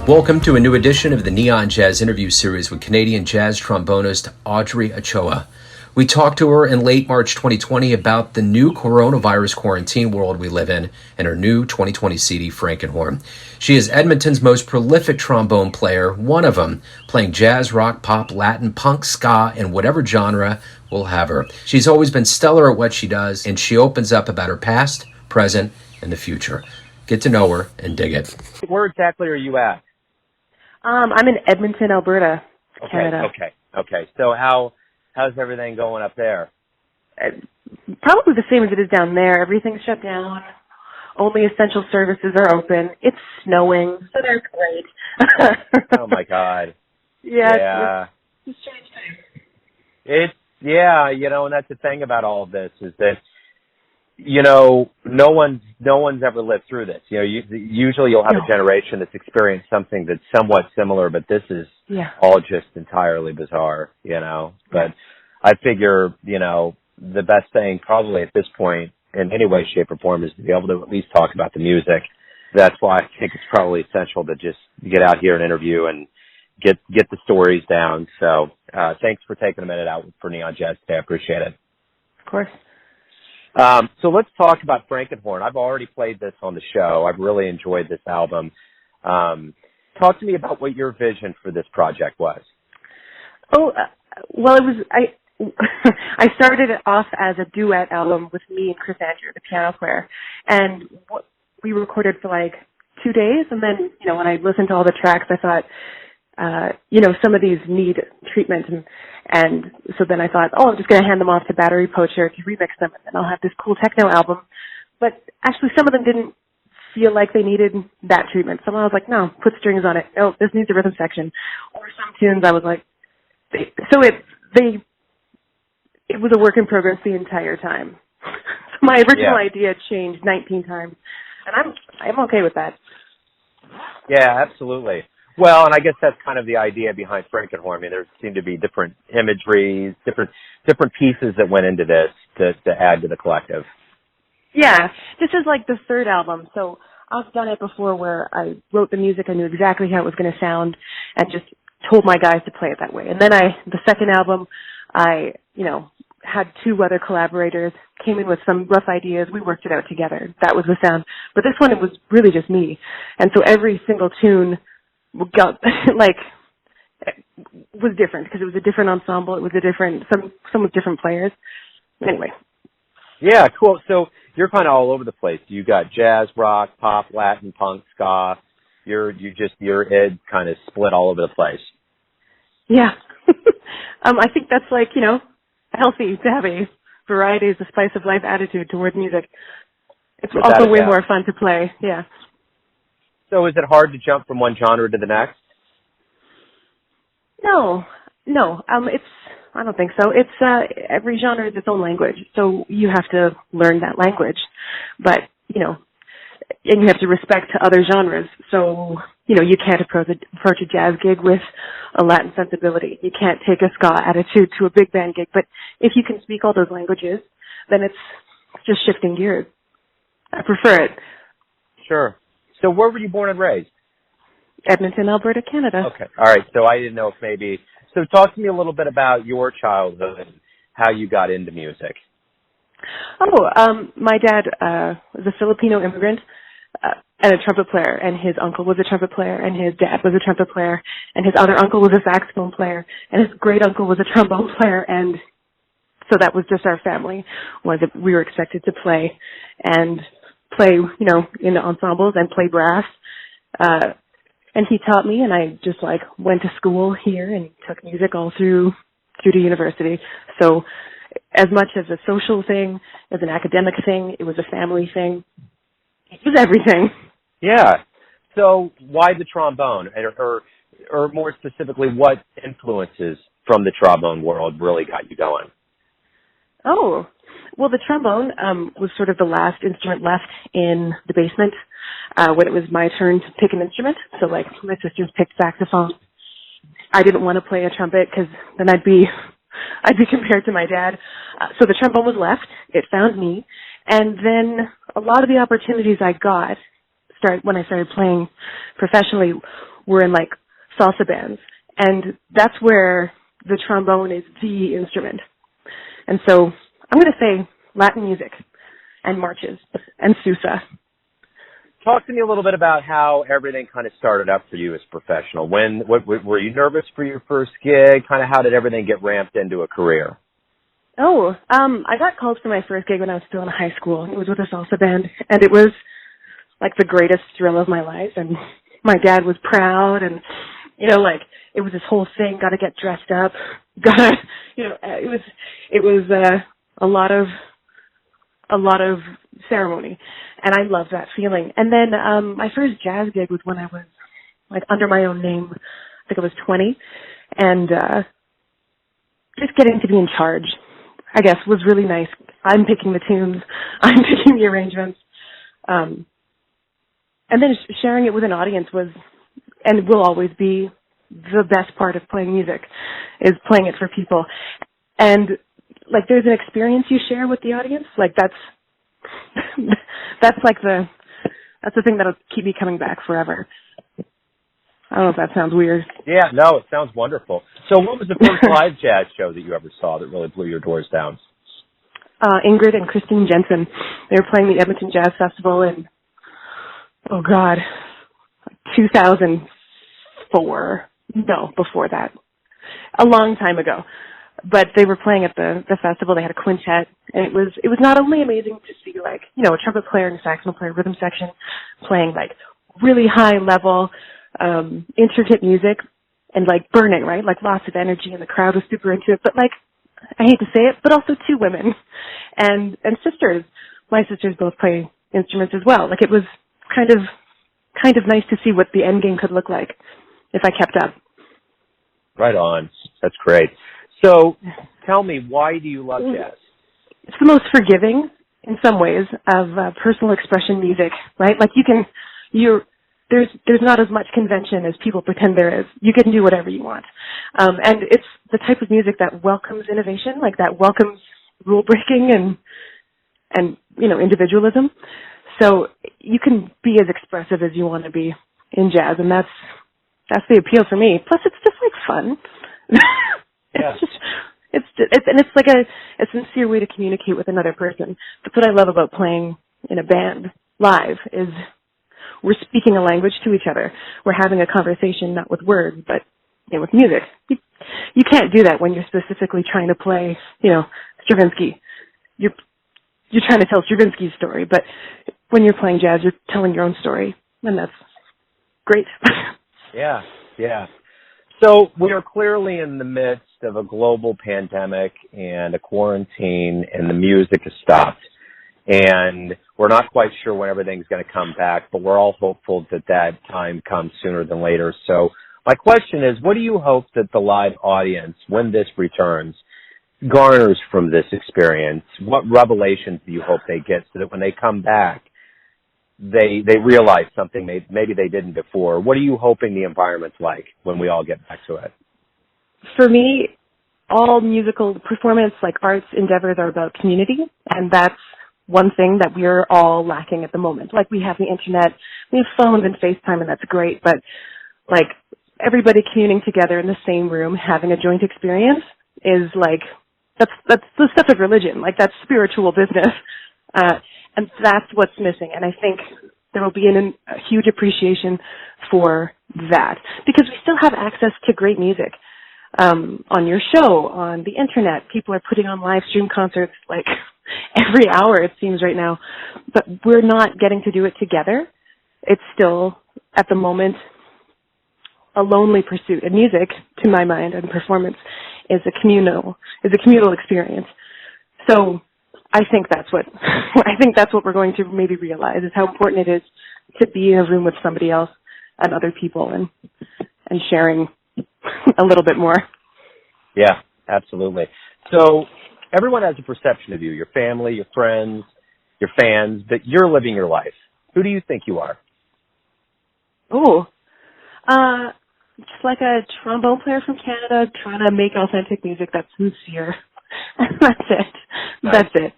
Welcome to a new edition of the Neon Jazz interview series with Canadian jazz trombonist Audrey Ochoa. We talked to her in late March 2020 about the new Coronavirus Quarantine world we live in and her new 2020 CD Frankenhorn. She is Edmonton's most prolific trombone player, one of them, playing jazz, rock, pop, Latin, punk, ska, and whatever genre will have her. She's always been stellar at what she does, and she opens up about her past, present, and the future. Get to know her and dig it. Where exactly are you at? I'm in Edmonton, Alberta, Canada. Okay. So how's everything going up there? Probably the same as it is down there. Everything's shut down. Only essential services are open. It's snowing, so they're great. Oh my God. Yeah. It's a strange time. And that's the thing about all of this is that, no one's ever lived through this. Usually you'll have a generation that's experienced something that's somewhat similar, but this is all just entirely bizarre, But I figure, the best thing probably at this point in any way, shape, or form is to be able to at least talk about the music. That's why I think it's probably essential to just get out here and interview and get the stories down. So thanks for taking a minute out for Neon Jazz today. I appreciate it. Of course. So let's talk about Frankenhorn. I've already played this on the show. I've really enjoyed this album. Talk to me about what your vision for this project was. Well, it was, I started it off as a duet album with me and Chris Andrew, the piano player, and we recorded for like 2 days, and then, when I listened to all the tracks, I thought, some of these need treatment, and so then I thought, I'm just going to hand them off to Battery Poacher to remix them, and then I'll have this cool techno album. But actually, some of them didn't feel like they needed that treatment. Some I was like, no, put strings on it. No, this needs a rhythm section. Or some tunes I was like, it was a work in progress the entire time. My original idea changed 19 times, and I'm okay with that. Yeah, absolutely. Well, and I guess that's kind of the idea behind Frankenhorn. I mean, there seemed to be different imageries, different pieces that went into this to add to the collective. Yeah, this is like the third album. So I've done it before where I wrote the music, I knew exactly how it was going to sound, and just told my guys to play it that way. And then the second album, I had 2 other collaborators, came in with some rough ideas. We worked it out together. That was the sound. But this one, it was really just me. And so every single tune got was different because it was a different ensemble. It was some with different players. Anyway. Yeah, cool. So you're kind of all over the place. You got jazz, rock, pop, Latin, punk, ska. Your id kind of split all over the place. Yeah. I think that's healthy to have a variety is the spice of life attitude toward music. It's also way more fun to play. Yeah. So is it hard to jump from one genre to the next? No. I don't think so. It's every genre is its own language, so you have to learn that language. But and you have to respect to other genres. So you can't approach a jazz gig with a Latin sensibility. You can't take a ska attitude to a big band gig. But if you can speak all those languages, then it's just shifting gears. I prefer it. Sure. So where were you born and raised? Edmonton, Alberta, Canada. Okay. All right. So I didn't know if maybe... So talk to me a little bit about your childhood and how you got into music. My dad was a Filipino immigrant and a trumpet player, and his uncle was a trumpet player, and his dad was a trumpet player, and his other uncle was a saxophone player, and his great uncle was a trombone player, and so that was just our family. We were expected to play in ensembles and play brass. And he taught me, and I just went to school here and took music all through to university. So as much as a social thing, as an academic thing, it was a family thing. It was everything. Yeah. So why the trombone? Or more specifically, what influences from the trombone world really got you going? Oh, well, the trombone was sort of the last instrument left in the basement when it was my turn to pick an instrument. So, my sisters picked saxophone. I didn't want to play a trumpet because then I'd be compared to my dad. So the trombone was left. It found me. And then a lot of the opportunities I got when I started playing professionally were in like salsa bands. And that's where the trombone is the instrument. And so I'm going to say Latin music and marches and Sousa. Talk to me a little bit about how everything kind of started up for you as a professional. What were you nervous for your first gig? Kind of how did everything get ramped into a career? I got called for my first gig when I was still in high school. It was with a salsa band, and it was like the greatest thrill of my life. And my dad was proud, and like it was this whole thing. Got to get dressed up. It was a lot of ceremony, and I love that feeling. And then my first jazz gig was when I was like under my own name. I think I was 20, and just getting to be in charge, I guess, was really nice. I'm picking the tunes. I'm picking the arrangements. And then sharing it with an audience was, and will always be, the best part of playing music, is playing it for people. And, like, there's an experience you share with the audience. Like, that's the thing that'll keep me coming back forever. I don't know if that sounds weird. Yeah, no, it sounds wonderful. So what was the first live jazz show that you ever saw that really blew your doors down? Ingrid and Christine Jensen. They were playing the Edmonton Jazz Festival in, 2004. No, before that. A long time ago. But they were playing at the festival. They had a quintet. And it was not only amazing to see, like, a trumpet player and a saxophone player, rhythm section, playing, like, really high level, intricate music and, like, burning, right? Like, lots of energy, and the crowd was super into it. But, like, I hate to say it, but also two women and sisters. My sisters both play instruments as well. Like, it was kind of nice to see what the end game could look like if I kept up. Right on. That's great. So tell me, why do you love jazz? It's the most forgiving, in some ways, of personal expression music, right? Like, there's not as much convention as people pretend there is. You can do whatever you want. And it's the type of music that welcomes innovation, like that welcomes rule breaking and individualism. So you can be as expressive as you want to be in jazz, and that's the appeal for me. Plus, it's just like fun. Yeah. It's like a sincere way to communicate with another person. That's what I love about playing in a band live, is we're speaking a language to each other. We're having a conversation, not with words, but with music. You can't do that when you're specifically trying to play, Stravinsky. You're trying to tell Stravinsky's story, but when you're playing jazz, you're telling your own story, and that's great. Yeah. So we are clearly in the midst of a global pandemic and a quarantine, and the music has stopped. And we're not quite sure when everything's going to come back, but we're all hopeful that time comes sooner than later. So my question is, what do you hope that the live audience, when this returns, garners from this experience? What revelations do you hope they get so that when they come back, they realize something maybe they didn't before? What are you hoping the environment's like when we all get back to it? For me, all musical performance, like arts endeavors, are about community, and that's one thing that we're all lacking at the moment. Like, we have the internet, we have phones and FaceTime, and that's great, but like everybody communing together in the same room, having a joint experience, is like, that's the stuff of religion. Like, that's spiritual business. And that's what's missing. And I think there will be a huge appreciation for that, because we still have access to great music on your show, on the internet. People are putting on live stream concerts like every hour, it seems, right now. But we're not getting to do it together. It's still, at the moment, a lonely pursuit. And music, to my mind, and performance is a communal experience. So I think that's what we're going to maybe realize, is how important it is to be in a room with somebody else and other people and sharing a little bit more. Yeah, absolutely. So everyone has a perception of you, your family, your friends, your fans, but you're living your life. Who do you think you are? Just like a trombone player from Canada trying to make authentic music that's sincere. That's it. Nice. That's it.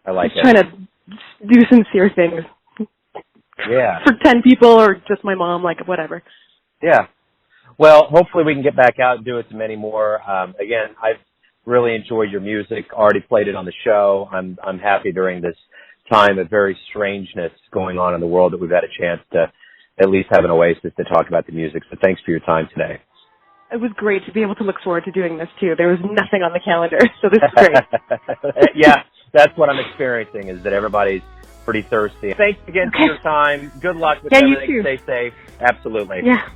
I like just trying to do sincere things. Yeah. For 10 people or just my mom, like, whatever. Yeah. Well, hopefully we can get back out and do it to many more. Again, I've really enjoyed your music. Already played it on the show. I'm happy during this time of very strangeness going on in the world that we've had a chance to at least have an oasis to talk about the music. So thanks for your time today. It was great to be able to look forward to doing this too. There was nothing on the calendar, so this is great. Yeah, that's what I'm experiencing, is that everybody's pretty thirsty. Thanks again for your time. Good luck with everything. You too. Stay safe. Absolutely. Yeah.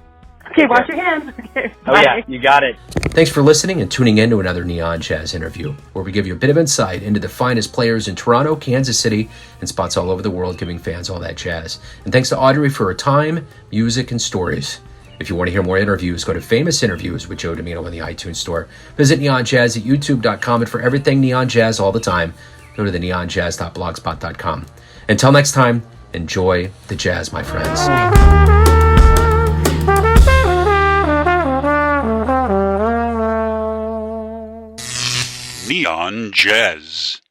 Okay, wash your hands. Okay, oh, yeah, you got it. Thanks for listening and tuning in to another Neon Jazz interview, where we give you a bit of insight into the finest players in Toronto, Kansas City, and spots all over the world, giving fans all that jazz. And thanks to Audrey for her time, music, and stories. If you want to hear more interviews, go to Famous Interviews with Joe Domino in the iTunes Store. Visit Neon Jazz at youtube.com, and for everything Neon Jazz all the time, go to the neonjazz.blogspot.com. Until next time, enjoy the jazz, my friends. Neon Jazz.